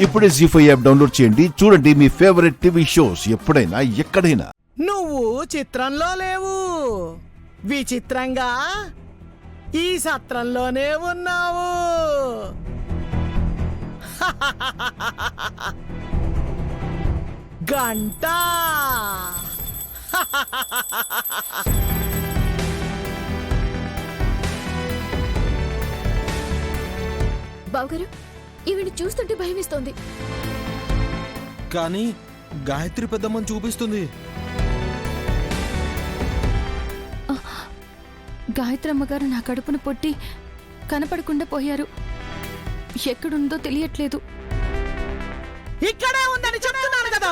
ఇప్పుడే జీ5 app download చేయండి. చూడండి మీ ఫేవరెట్ టీవీ షోస్ ఎప్పుడైనా ఎక్కడైనా. నువ్వు చిత్రంలో లేవు, విచిత్రంగా ఈ సత్రంలోనే ఉన్నావు. గంట బావగారు, ఈవిని చూస్తుంటే భయమేస్తోంది. కానీ గాయత్రి పెద్దమ్మని చూపిస్తుంది. గాయత్రమ్మ గారు నా కడుపును పొట్టి కనపడకుండా పోయారు. ఎక్కడుందో తెలియట్లేదు. ఇక్కడే ఉందని చెప్తున్నాను కదా.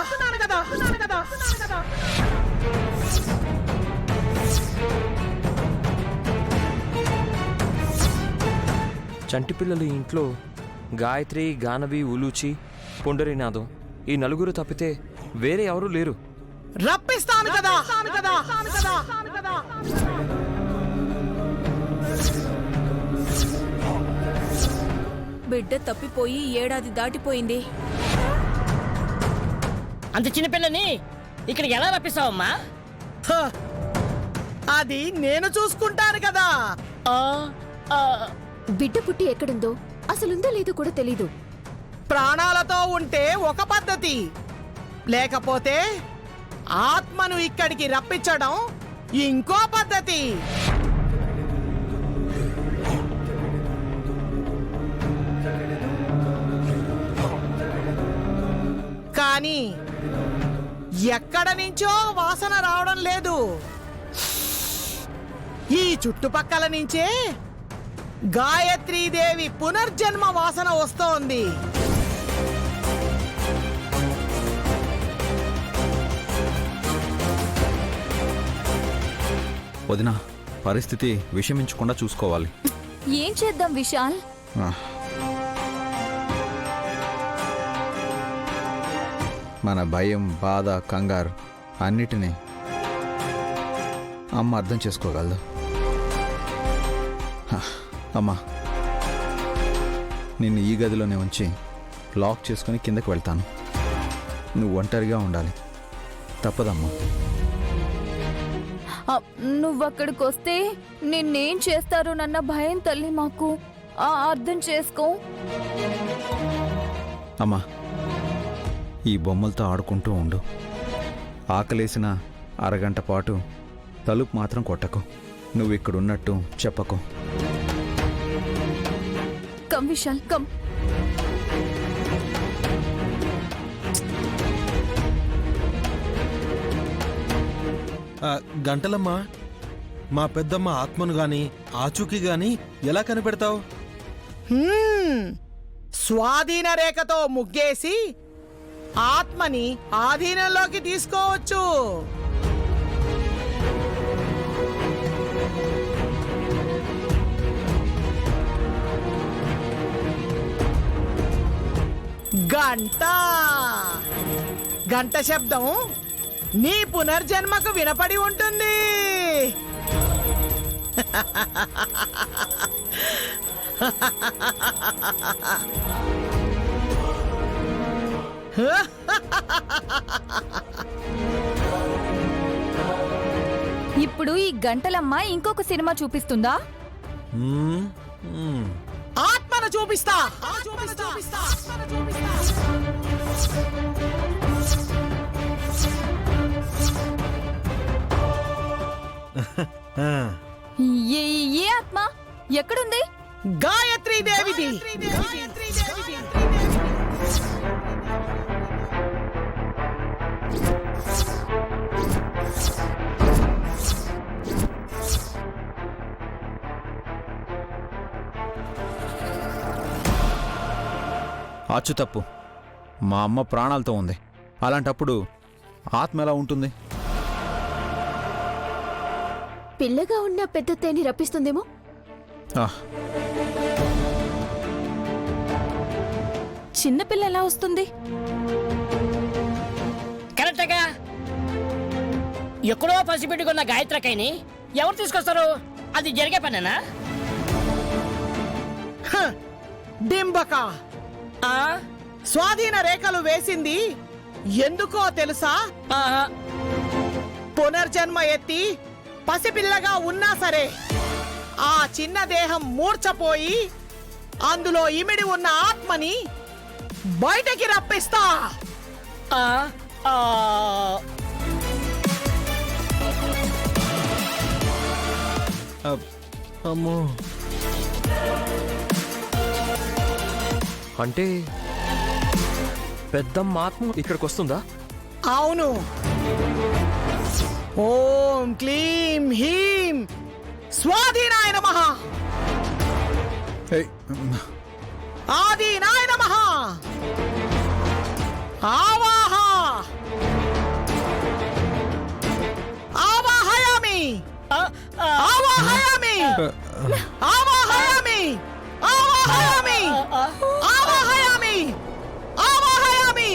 చంటి పిల్లలు ఇంట్లో గాయత్రి, గానవి, ఉలూచి, పొండరీనాథం ఈ నలుగురు తప్పితే వేరే ఎవరూ లేరు. రప్పిస్తాను కదా. బిడ్డ తప్పిపోయి ఏడాది దాటిపోయింది. అంత చిన్నపిల్లని ఇక్కడికి ఎలా రప్పిస్తావమ్మా? హ, అది నేను చూసుకుంటాను కదా. బిడ్డ పుట్టి ఎక్కడుందో, అసలుందో లేదో కూడా తెలీదు. ప్రాణాలతో ఉంటే ఒక పద్ధతి, లేకపోతే ఆత్మను ఇక్కడికి రప్పించడం ఇంకో పద్ధతి. కానీ ఎక్కడ నుంచో వాసన రావడం లేదు. ఈ చుట్టుపక్కల నుంచే గాయత్రీదేవి పునర్జన్మ వాసన వస్తోంది. వదినా, పరిస్థితి విషమించకుండా చూసుకోవాలి. ఏం చేద్దాం విశాల్? మన భయం, బాధ, కంగారు అన్నిటినీ అమ్మ అర్థం చేసుకోగలదు. అమ్మా, నిన్ను ఈ గదిలోనే ఉంచి లాక్ చేసుకుని కిందకి వెళ్తాను. నువ్వు ఒంటరిగా ఉండాలి. తప్పదమ్మా. నువ్వక్కడికి వస్తే నిన్నేం చేస్తారోనన్న భయం తల్లి మాకు. అర్థం చేసుకో. అమ్మా, ఈ బొమ్మలతో ఆడుకుంటూ ఉండు. ఆకలేసిన అరగంట పాటు తలుపు మాత్రం కొట్టకు. నువ్వు ఇక్కడున్నట్టు చెప్పకు. Come Vishal, come. గంటలమ్మా, మా పెద్దమ్మ ఆత్మను గాని ఆచూకీ గాని ఎలా కనిపెడతావు? స్వాధీన రేఖతో ముగ్గేసి ఆత్మని ఆధీనంలోకి తీసుకోవచ్చు. గంట గంట శబ్దం నీ పునర్జన్మకు వినపడి ఉంటుంది. ఇప్పుడు ఈ గంటలమ్మ ఇంకొక సినిమా చూపిస్తుందా? ఆత్మను చూపిస్తా. ఏ ఆత్మ ఎక్కడుంది? గాయత్రీదేవిది. ఆచు తప్పు. మా అమ్మ ప్రాణాలతో ఉంది. అలాంటప్పుడు ఆత్మ ఎలా ఉంటుంది? పిల్లగా ఉన్న పెద్ద తేని రప్పిస్తుందేమో. చిన్నపిల్ల ఎలా వస్తుంది? కరెక్ట్గా ఎక్కడో పసిపెట్టుకున్న గాయత్రకైని ఎవరు తీసుకొస్తారు? అది జరిగే పనేనా? డింబక స్వాధీన రేఖలు వేసింది ఎందుకో తెలుసా? ఆహా. పునర్జన్మ ఎత్తి పసిపిల్లగా ఉన్నా సరే ఆ చిన్న దేహం మూర్ఛపోయి అందులో ఇమిడి ఉన్న ఆత్మని బయటకి రప్పిస్తా. ఆ, ఆ. అమ్మో, అంటే పెద్దమ్మ ఆత్మ ఇక్కడికి వస్తుందా? అవును. ఓం క్లీం హీం స్వాధీనాయ నమః, ఏయ్, ఆదినాయ నమః. ఆవాహ ఆవాహయామి ఆ, ఆ. ఆవాహయామి ఆవాహయామి ఆవాహయామి ఆవాహయామి ఆవాహయామి.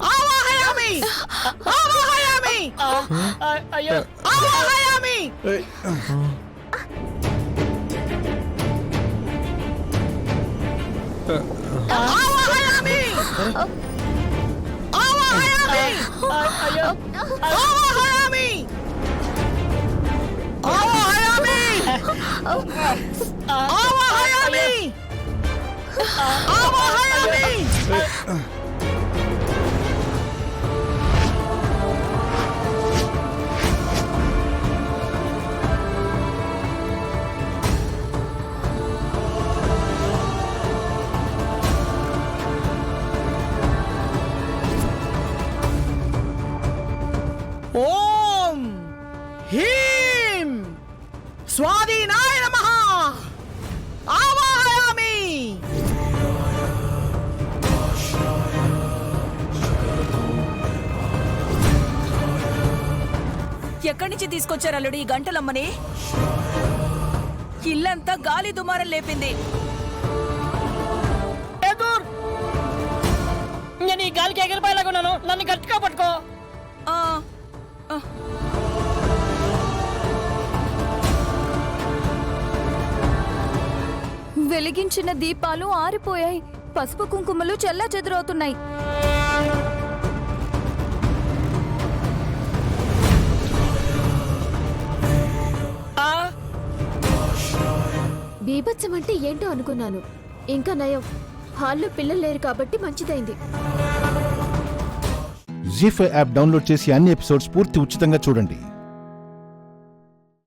ఆవాహయామి ఆవాహయామి ఆ, అయ్యో. ఆవాహయామి ఏయ్, ఆవాహయామి ఆవాహయామి ఆ, అయ్యో. ఆవాహయామి ఆవాహయామి ఆవాహయామి ఆవాహయామి. ఓం హీం స్వాధీనాయ నమః ఆవాహయామి. ఎక్కడి నుంచి తీసుకొచ్చారు అల్లుడు ఈ గంటలమ్మని? ఇల్లంతా గాలి దుమారం లేపింది. ఏ దూర్. నేను ఈ గాలికి ఎగిరిపోయేలాగా ఉన్నాను, నన్ను గట్టిగా పట్టుకో. ఆ, ఆ. వెలిగించిన దీపాలు ఆరిపోయాయి. పసుపు కుంకుమలు చెల్లా చెదురవుతున్నాయి. ఆ, బీభత్సం అంటే ఏంటో అనుకున్నాను. ఇంకా నయం, హాల్లో పిల్లలు లేరు కాబట్టి మంచిదైంది. జీ5 యాప్ డౌన్లోడ్ చేసి అన్ని ఎపిసోడ్స్ పూర్తి ఉచితంగా చూడండి.